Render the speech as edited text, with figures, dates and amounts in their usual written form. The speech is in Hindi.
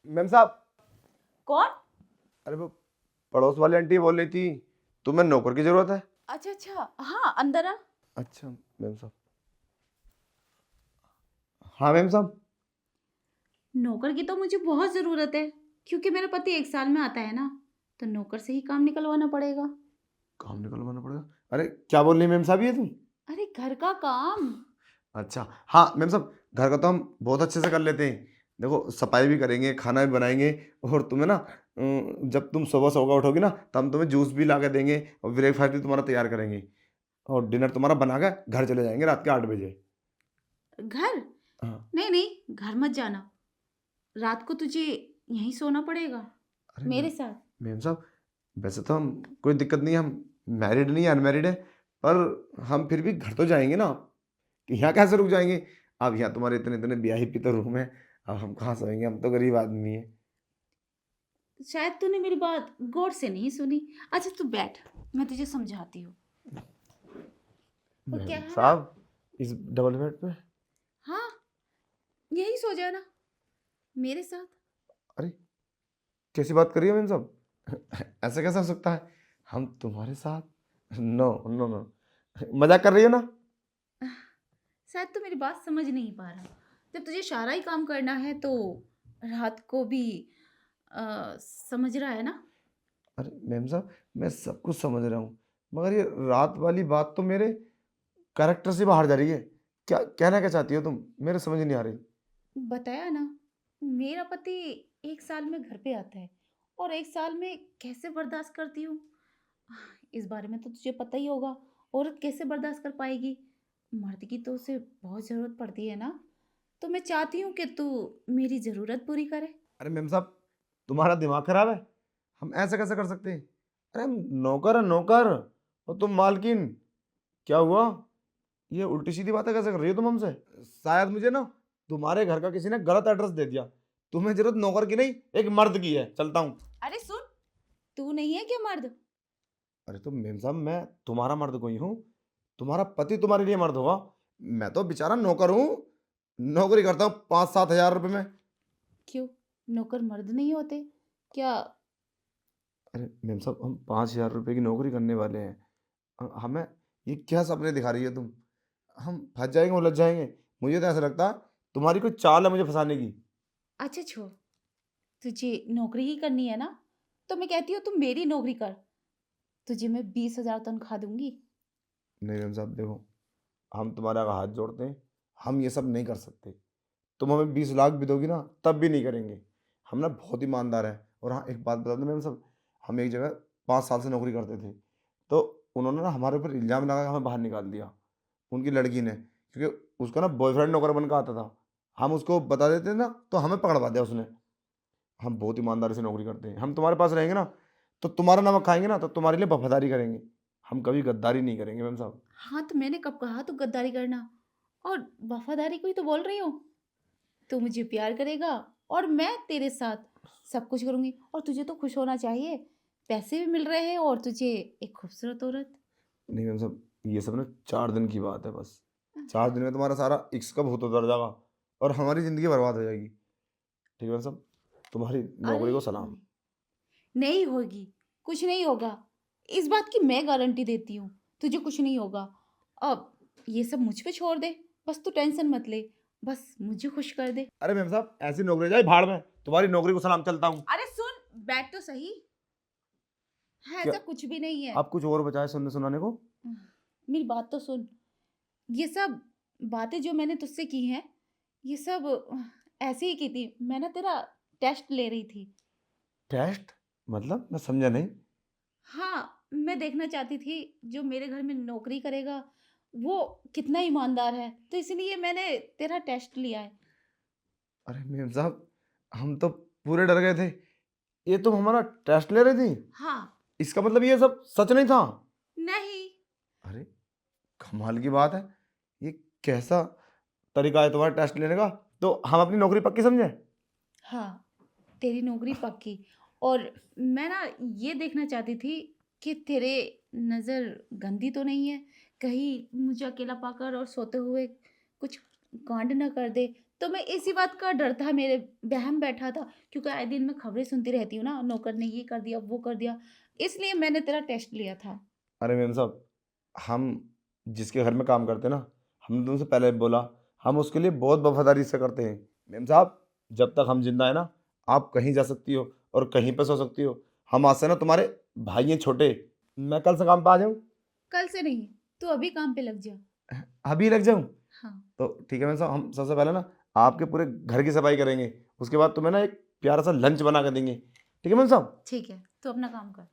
मैम साहब। कौन? अरे वो पड़ोस वाली आंटी बोल रही थी तुम्हें नौकर की जरूरत है। अच्छा अच्छा, हाँ अंदर आ। अच्छा मैम साहब। हाँ मैम साहब। नौकर की तो मुझे बहुत ज़रूरत है, क्योंकि मेरा पति 1 साल में आता है ना, तो नौकर से ही काम निकलवाना पड़ेगा। काम निकलवाना पड़ेगा? अरे क्या बोल रही मैम साहब ये तुम? अरे घर का काम। अच्छा हाँ मैम साहब, घर का तो हम बहुत अच्छे से कर लेते हैं। देखो सफाई भी करेंगे, खाना भी बनाएंगे, और तुम्हें ना जब तुम सुबह सोकर उठोगी ना तो हम तुम्हें जूस भी ला के देंगे और ब्रेकफास्ट भी तुम्हारा तैयार करेंगे, और डिनर तुम्हारा बना के घर चले जाएंगे रात के 8 बजे। घर? हाँ। नहीं नहीं, घर मत जाना। रात को तुझे यहीं सोना पड़ेगा अरे मेरे साथ। मैम साहब, वैसे तो हम कोई दिक्कत नहीं है, हम मैरिड नहीं है, अनमैरिड है, पर हम फिर भी घर तो जाएंगे ना। कि यहाँ कैसे रुक जाएंगे? अब यहाँ तुम्हारे इतने इतने वीआईपी तो रूम है, अब हम कहाँ सोएंगे, हम तो गरीब आदमी है। शायद तूने मेरी बात गौर से नहीं सुनी। अच्छा तू बैठ, मैं तुझे समझाती हूँ। वो क्या मैम है ना, साहब, इस डबल बेड पे? हाँ यही सो जाना मेरे साथ। अरे कैसी बात कर रही है मैम साहब? ऐसे कैसे हो सकता है हम तुम्हारे साथ? नो नो नो, मजाक कर रही हो ना? शायद तू मेरी बात समझ नहीं पा रहा। जब तुझे सारा ही काम करना है तो रात को भी समझ रहा है ना। अरे मैम साहब, मैं सब कुछ समझ रहा हूँ, मगर ये रात वाली बात तो मेरे कैरेक्टर से बाहर जा रही है। क्या कहना क्या चाहती हो तुम? मेरे समझ नहीं आ रही। बताया ना, मेरा पति 1 साल में घर पे आता है, और 1 साल में कैसे बर्दाश्त करती हूँ इस बारे में तो तुझे पता ही होगा। औरत कैसे बर्दाश्त कर पाएगी? मर्द की तो उसे बहुत ज़रूरत पड़ती है ना। तो मैं चाहती हूँ कि तू मेरी ज़रूरत पूरी करे। अरे मैम साहब, तुम्हारा दिमाग खराब है? हम ऐसे कैसे कर सकते हैं? अरे हम नौकर है नौकर, और तुम मालकिन। क्या हुआ? ये उल्टी सीधी बातें कैसे कर रही हो तुम हमसे? शायद मुझे ना तुम्हारे घर का किसी ने गलत एड्रेस दे दिया। तुम्हें जरूरत नौकर की नहीं, एक मर्द की है। चलता हूँ। अरे सुन, तू नहीं है क्या मर्द? अरे तो मेम साहब, मैं तुम्हारा मर्द कोई हूँ? तुम्हारा पति तुम्हारे लिए मर्द होगा। मैं तो बेचारा नौकर हूँ, नौकरी करता हूँ 5-7 हज़ार रुपये में। क्यों, नौकर मर्द नहीं होते क्या? अरे मेम साहब, हम 5 हज़ार रुपये की नौकरी करने वाले हैं। हमें ये क्या सपने दिखा रही है तुम? हम फंस जाएंगे, उलझ जाएंगे। मुझे तो ऐसा लगता है तुम्हारी कोई चाल है मुझे फंसाने की। अच्छा छोड़, तुझे नौकरी ही करनी है ना, तो मैं कहती हूँ तुम मेरी नौकरी कर। तुझे मैं 20,000 तनख्वाह दूंगी। नहीं मेम साहब देखो, हम तुम्हारे आगे हाथ जोड़ते हैं, हम ये सब नहीं कर सकते। तुम हमें 20 लाख भी दोगी ना तब भी नहीं करेंगे। हम ना बहुत ईमानदार हैं। और हाँ, एक बात बता दूं मैम साहब, हम एक जगह 5 साल से नौकरी करते थे, तो उन्होंने ना हमारे ऊपर इल्ज़ाम लगा के हमें बाहर निकाल दिया, उनकी लड़की ने। क्योंकि उसका ना बॉयफ्रेंड नौकर बन के आता था, हम उसको बता देते ना तो हमें पकड़वा दिया उसने। हम बहुत ईमानदारी से नौकरी करते हैं, हम तुम्हारे पास रहेंगे ना तो तुम्हारा नमक खाएंगे ना तो तुम्हारे लिए वफादारी करेंगे। हम कभी गद्दारी नहीं करेंगे मैम साहब। हाँ तो मैंने कब कहा तू गद्दारी करना? और वफादारी को ही तो बोल रही हूँ। तू मुझे प्यार करेगा और मैं तेरे साथ सब कुछ करूँगी, और तुझे तो खुश होना चाहिए। पैसे भी मिल रहे हैं और तुझे एक खूबसूरत औरत। नहीं मैम साहब, ये सब ना 4 दिन की बात है बस। 4 दिन में तुम्हारा सारा इश्क का भूत उतर जाएगा और हमारी ज़िंदगी बर्बाद हो जाएगी। ठीक है मैम साहब, तुम्हारी अरे नौकरी को सलाम। नहीं होगी, कुछ नहीं होगा। इस बात की मैं गारंटी देती हूँ, तुझे कुछ नहीं होगा। अब ये सब मुझ पे छोड़ दे, बस तू टेंशन मत ले, बस मुझे खुश कर दे। अरे मैम साहब, ऐसी नौकरी जाए भाड़ में, तुम्हारी नौकरी को सलाम। चलता हूँ। अरे सुन, बैठ तो सही। हाँ क्या? ऐसा कुछ भी नहीं है। आप कुछ और बचाए सुनने सुनाने को? मेरी बात तो सुन। ये सब बातें जो मैंने तुझसे की हैं, ये सब ऐसे ही की थी। मैं ना तेरा टेस्ट ले रही थी। टेस्ट? मतलब मैं समझा नहीं। हाँ, मैं देखना चाहती थी जो मेरे घर में नौकरी करेगा वो कितना ईमानदार है, तो इसलिए मैंने तेरा टेस्ट लिया है। अरे मैम साहब, हम तो पूरे डर गए थे। ये तुम हमारा टेस्ट ले रही थी? हाँ। इसका मतलब ये सब सच नहीं था? नहीं। अरे कमाल की बात है। ये कैसा तरीका है तुम्हारा टेस्ट लेने का? तो हम अपनी नौकरी पक्की समझे? हाँ, तेरी नौकरी पक्की। और मैं ना ये देखना चाहती थी कि तेरे नज़र गंदी तो नहीं है, कहीं मुझे अकेला पाकर और सोते हुए कुछ कांड ना कर दे। तो मैं इसी बात का डर था, मेरे वहम बैठा था, क्योंकि आए दिन मैं खबरें सुनती रहती हूँ ना, नौकर ने ये कर दिया, वो कर दिया, इसलिए मैंने तेरा टेस्ट लिया था। अरे मेम साहब, हम जिसके घर में काम करते हैं ना, हमने तुमसे पहले भी बोला, हम उसके लिए बहुत वफादारी से करते हैं। मेम साहब, जब तक हम जिंदा है ना, आप कहीं जा सकती हो और कहीं पर सो सकती हो। हम आज से ना तुम्हारे भाई हैं छोटे। मैं कल से काम पे आ जाऊँ? कल से नहीं, तू अभी काम पे लग जा। अभी लग जाऊँ? हाँ। तो ठीक है मेम साहब, हम सबसे पहले ना आपके पूरे घर की सफाई करेंगे। उसके बाद तुम्हें ना एक प्यारा सा लंच बना के देंगे। ठीक है मेम साहब? ठीक है, तू अपना काम कर।